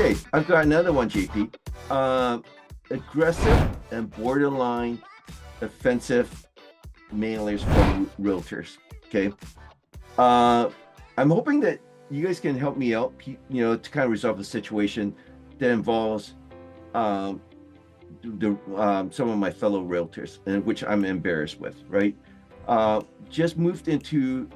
Okay, I've got another one, JP. Aggressive and borderline offensive mailers from realtors. Okay. Uh, I'm hoping that you guys can help me out, to kind of resolve the situation that involves some of my fellow realtors, and which I'm embarrassed with, right? Just moved into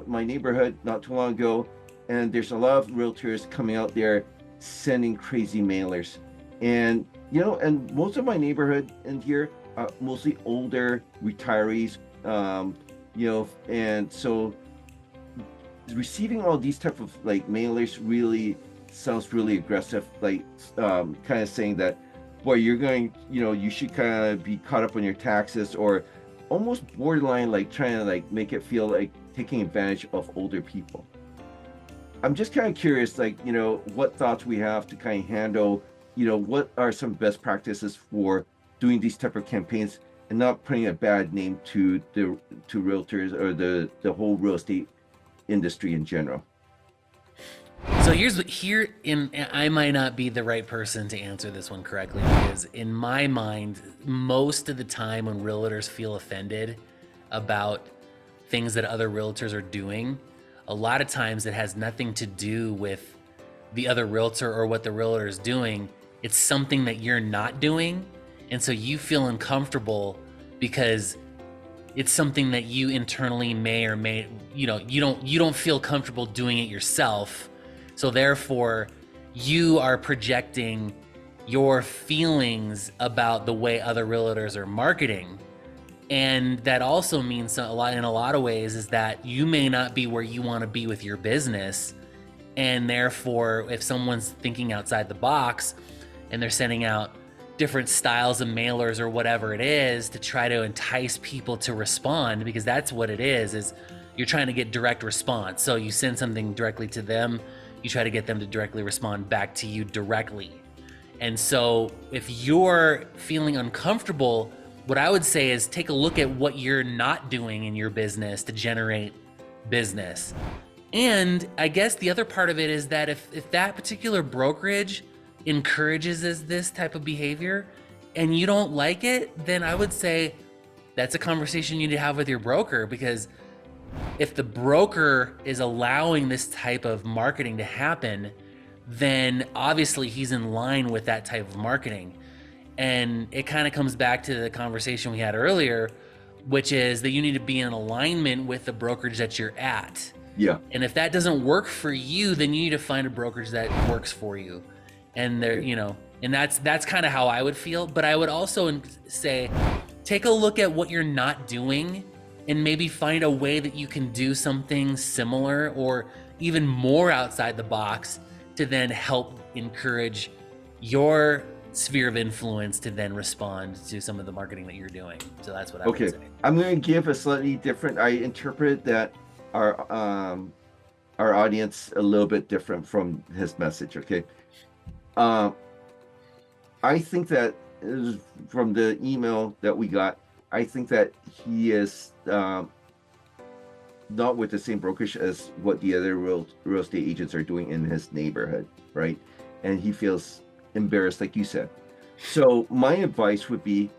my neighborhood not too long ago, and there's a lot of realtors coming out there sending crazy mailers, and and most of my neighborhood in here are mostly older retirees, and so receiving all these type of like mailers really sounds really aggressive, like kind of saying that, boy, you're going, you should kind of be caught up on your taxes, or almost borderline like trying to like make it feel like taking advantage of older people. I'm just kind of curious, like, what thoughts we have to kind of handle, what are some best practices for doing these type of campaigns and not putting a bad name to realtors or the whole real estate industry in general. So I might not be the right person to answer this one correctly, because in my mind, most of the time when realtors feel offended about things that other realtors are doing, a lot of times it has nothing to do with the other realtor or what the realtor is doing. It's something that you're not doing. And so you feel uncomfortable because it's something that you internally may or may, you don't feel comfortable doing it yourself. So therefore, you are projecting your feelings about the way other realtors are marketing. And that also means in a lot of ways is that you may not be where you want to be with your business. And therefore, if someone's thinking outside the box and they're sending out different styles of mailers or whatever it is to try to entice people to respond, because that's what it is you're trying to get direct response. So you send something directly to them, you try to get them to directly respond back to you directly. And so if you're feeling uncomfortable, what I would say is take a look at what you're not doing in your business to generate business. And I guess the other part of it is that if that particular brokerage encourages this type of behavior and you don't like it, then I would say that's a conversation you need to have with your broker, because if the broker is allowing this type of marketing to happen, then obviously he's in line with that type of marketing. And it kind of comes back to the conversation we had earlier, which is that you need to be in alignment with the brokerage that you're at. Yeah. And if that doesn't work for you, then you need to find a brokerage that works for you. And and that's kind of how I would feel. But I would also say, take a look at what you're not doing and maybe find a way that you can do something similar or even more outside the box to then help encourage your sphere of influence to then respond to some of the marketing that you're doing. So that's what I would say. I'm going to give a slightly different, I interpret that our audience a little bit different from his message. Okay. I think that from the email that we got, I think that he is not with the same brokerage as what the other real estate agents are doing in his neighborhood, right? And he feels embarrassed, like you said. So my advice would be,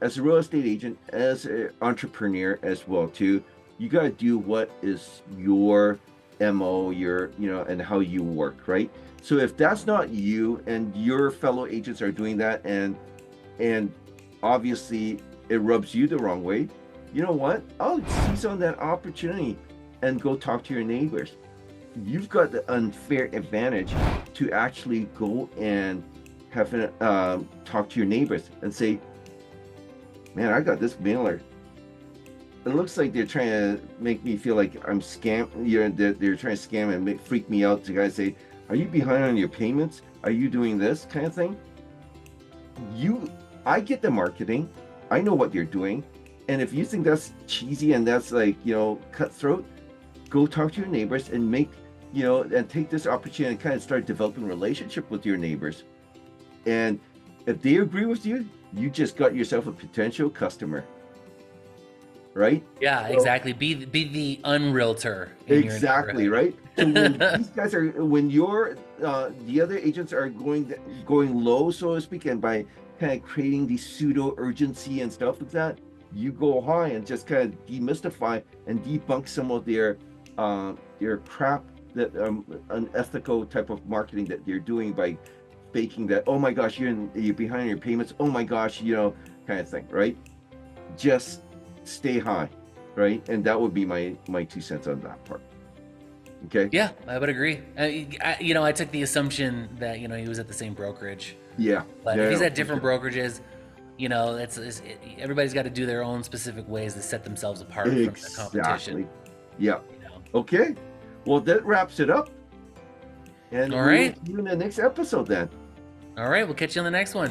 as a real estate agent, as an entrepreneur as well too, you got to do what is your MO, and how you work, right? So if that's not you and your fellow agents are doing that, and obviously it rubs you the wrong way, you know what? I'll seize on that opportunity and go talk to your neighbors. You've got the unfair advantage to actually go and have talk to your neighbors and say, man, I got this mailer. It looks like they're trying to make me feel like I'm scam. They're trying to scam and freak me out. To guys say, are you behind on your payments? Are you doing this kind of thing? I get the marketing. I know what you're doing. And if you think that's cheesy and that's like, cutthroat, go talk to your neighbors and and take this opportunity and kind of start developing a relationship with your neighbors. And if they agree with you, you just got yourself a potential customer. right? Yeah, So, exactly. Be the unrealtor in your exactly, neighborhood. right? So when these guys are, when your the other agents are going low, so to speak, and by kind of creating the pseudo urgency and stuff like that, you go high and just kind of demystify and debunk some of their crap, that unethical type of marketing that they're doing by faking that. Oh my gosh, you're behind your payments. Oh my gosh, kind of thing, right? Just stay high, right? And that would be my 2 cents on that part. Okay. Yeah, I would agree. I took the assumption that he was at the same brokerage, Yeah. but if Yeah. he's No, at for different sure. brokerages, everybody's got to do their own specific ways to set themselves apart from the competition. Exactly. Yeah. You know. Okay. Well, that wraps it up, and All we will right, see you in the next episode then. all right. We'll catch you on the next one.